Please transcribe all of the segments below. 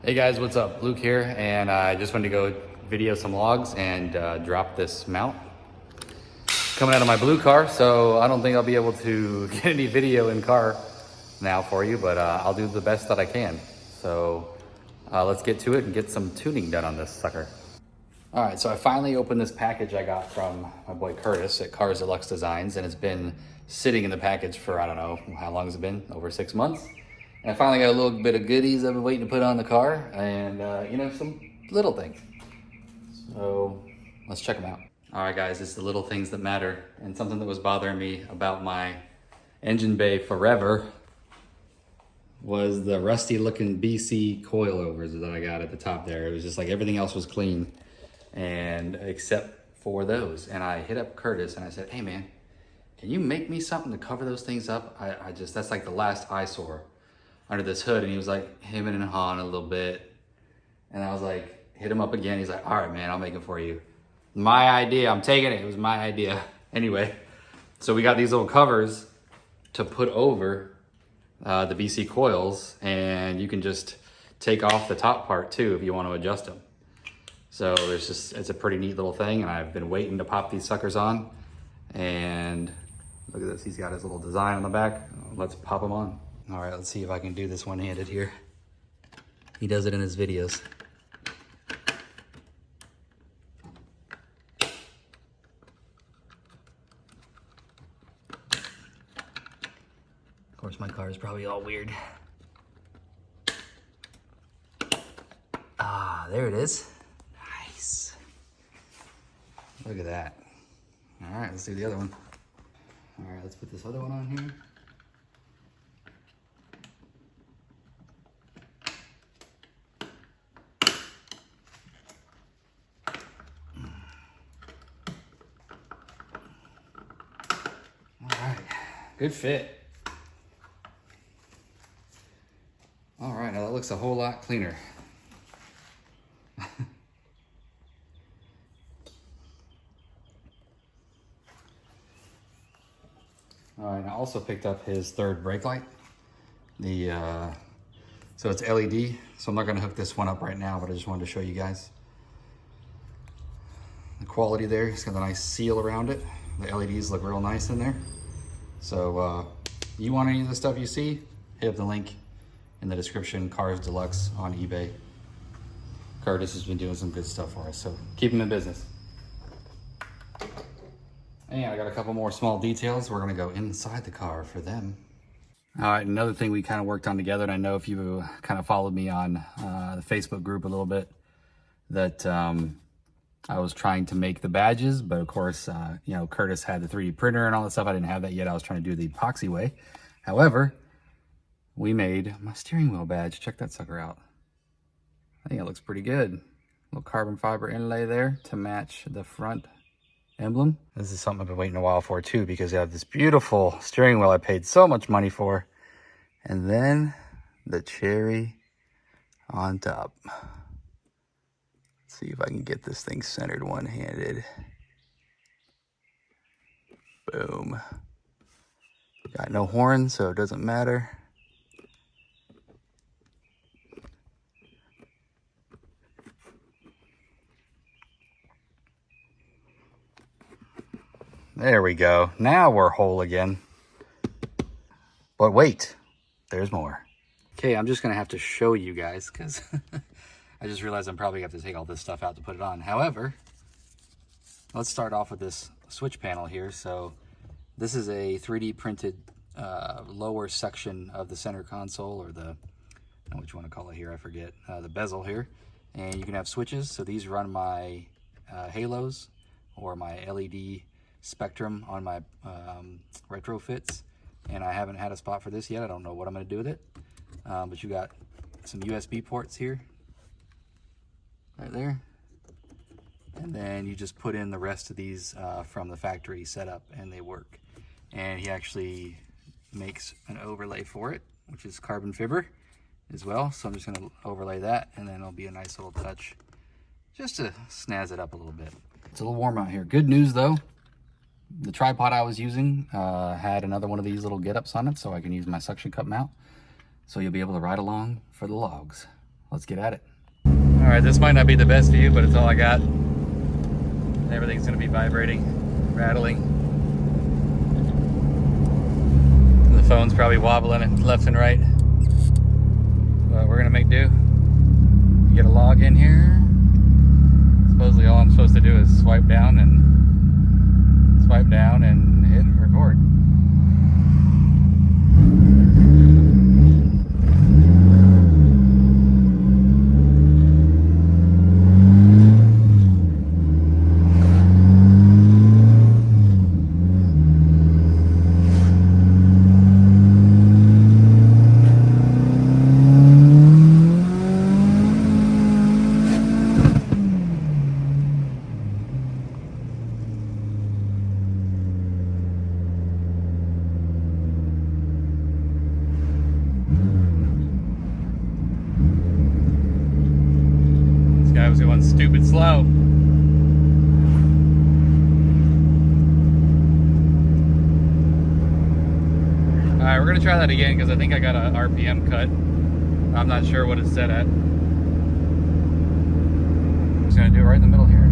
Hey guys, what's up? Luke here, and I just wanted to go video some logs and drop this mount. Coming out of my blue car, so I don't think I'll be able to get any video in car now for you, but I'll do the best that I can. So let's get to it and get some tuning done on this sucker. All right, so I finally opened this package I got from my boy Curtis at Carzdeluxe Designs, and it's been sitting in the package for, I don't know, how long has it been? Over 6 months. And I finally got a little bit of goodies I've been waiting to put on the car, and you know, some little things. So let's check them out. All right, guys, it's the little things that matter, and something that was bothering me about my engine bay forever was the rusty looking BC coilovers that I got at the top there. It was just like everything else was clean, and except for those. And I hit up Curtis and I said, hey man, can you make me something to cover those things up? I just, that's like the last eyesore under this hood. And he was like hemming and hawing a little bit. And I was like, hit him up again. He's like, all right, man, I'll make it for you. My idea, I'm taking it. It was my idea. Anyway, so we got these little covers to put over the BC coils, and you can just take off the top part too if you want to adjust them. So there's just, it's a pretty neat little thing, and I've been waiting to pop these suckers on. And look at this, he's got his little design on the back. Let's pop them on. All right, let's see if I can do this one-handed here. He does it in his videos. Of course, my car is probably all weird. Ah, there it is. Nice. Look at that. All right, let's do the other one. All right, let's put this other one on here. All right, good fit. All right, now that looks a whole lot cleaner. All right, I also picked up his third brake light. So it's LED, so I'm not gonna hook this one up right now, but I just wanted to show you guys the quality there. It's got a nice seal around it. The LEDs look real nice in there. So you want any of the stuff you see, hit up the link in the description, Carzdeluxe on eBay. Curtis has been doing some good stuff for us, so keep him in business. And I got a couple more small details. We're gonna go inside the car for them. All right, another thing we kind of worked on together, and I know if you kind of followed me on the Facebook group a little bit, that I was trying to make the badges, but of course, you know, Curtis had the 3D printer and all that stuff. I didn't have that yet. I was trying to do the epoxy way. However, we made my steering wheel badge. Check that sucker out. I think it looks pretty good. Little carbon fiber inlay there to match the front emblem. This is something I've been waiting a while for too, because I have this beautiful steering wheel I paid so much money for. And then the cherry on top. Let's see if I can get this thing centered one-handed. Boom. Got no horn, so it doesn't matter. There we go. Now we're whole again. But wait, there's more. Okay, I'm just gonna have to show you guys, because I just realized I'm probably gonna have to take all this stuff out to put it on. However, let's start off with this switch panel here. So this is a 3D printed lower section of the center console, or the, I don't know what you want to call it here, I forget, the bezel here. And you can have switches. So these run my halos or my LED spectrum on my retrofits, and I haven't had a spot for this yet. I don't know what I'm going to do with it, but you got some USB ports here, right there, and then you just put in the rest of these from the factory setup, and they work. And he actually makes an overlay for it, which is carbon fiber as well. So I'm just going to overlay that, and then it'll be a nice little touch just to snazz it up a little bit. It's a little warm out here. Good news though, the tripod I was using had another one of these little get-ups on it, so I can use my suction cup mount. So you'll be able to ride along for the logs. let's get at it. All right, this might not be the best view, but it's all I got. Everything's gonna be vibrating, rattling. And the phone's probably wobbling left and right. But we're gonna make do. Get a log in here. Supposedly all I'm supposed to do is swipe down and hit record. Guy was going stupid slow. Alright, we're gonna try that again because I think I got a RPM cut. I'm not sure what it's set at. I'm just gonna do it right in the middle here.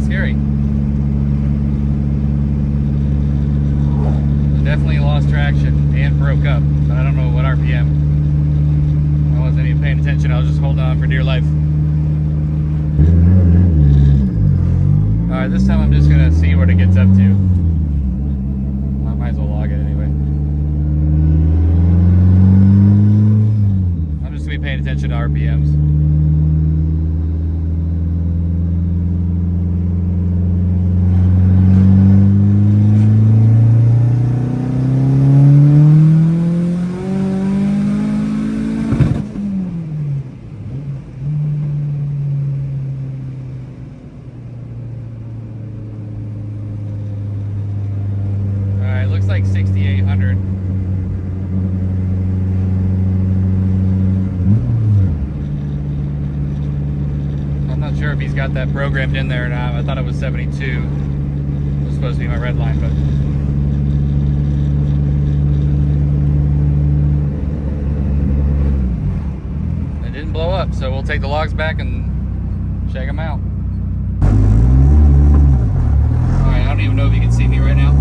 Scary. Definitely lost traction and broke up, but I don't know what RPM. I wasn't even paying attention. I was just holding on for dear life. Alright, this time I'm just gonna see what it gets up to. I might as well log it anyway. I'm just gonna be paying attention to RPMs. Looks like 6,800. I'm not sure if he's got that programmed in there or not. I thought it was 72. It was supposed to be my red line, but it didn't blow up. So we'll take the logs back and check them out. All right, I don't even know if you can see me right now.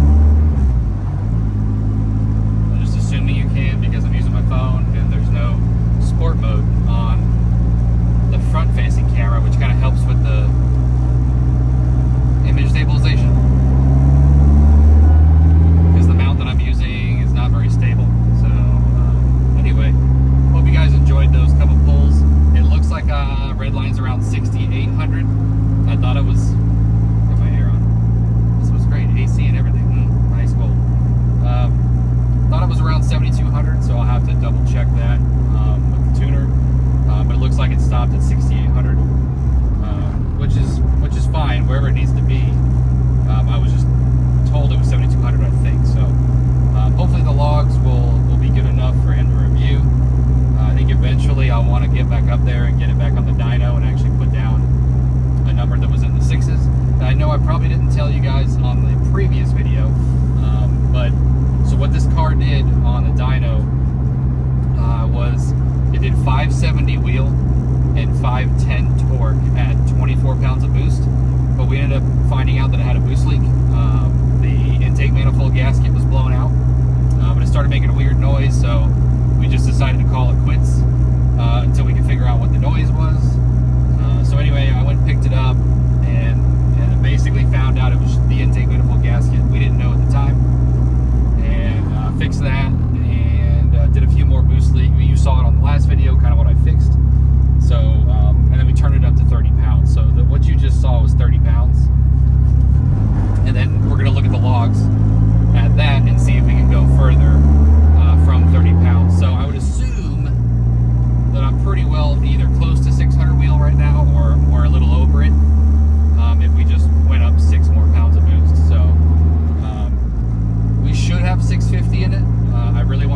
Assuming you can because I'm using my phone and there's no sport mode on the front facing camera, which kind of helps with the image stabilization because the mount that I'm using is not very stable. So anyway, hope you guys enjoyed those couple pulls. It looks like red line's around 6,800. I thought it was, get my air on. This was great, AC and everything. Nice cold. Thought it was around 7,200, so I'll have to double check that with the tuner. But it looks like it stopped at 6,800, which is fine wherever it needs to be. I was just told it was 7,200, I think. So hopefully the logs will be good enough for him to review. I think eventually I'll want to get back up there and get it back on the dyno and actually put down a number that was in the sixes. And I know I probably didn't tell you guys on the previous video, but so what this car did on the dyno was it did 570 wheel and 510 torque at 24 pounds of boost, but we ended up finding out that it had a boost leak. The intake manifold gasket was blown out, but it started making a weird noise, so we just decided to call it quits until we could figure out what the noise was. So anyway, I went and picked it up and basically found out it was the intake manifold gasket. We didn't know at the time. Fixed that and did a few more boost leak. You saw it on the last video, kind of what I fixed. So, and then we turned it up to 30 pounds. So what you just saw was 30 pounds. And then we're gonna look at the logs at that and see if we can go further from 30 pounds. So I would assume that I'm pretty well either close to 600 wheel right now or a little over it if we just went up 6 more pounds of boost. So we should have 650 in it. I really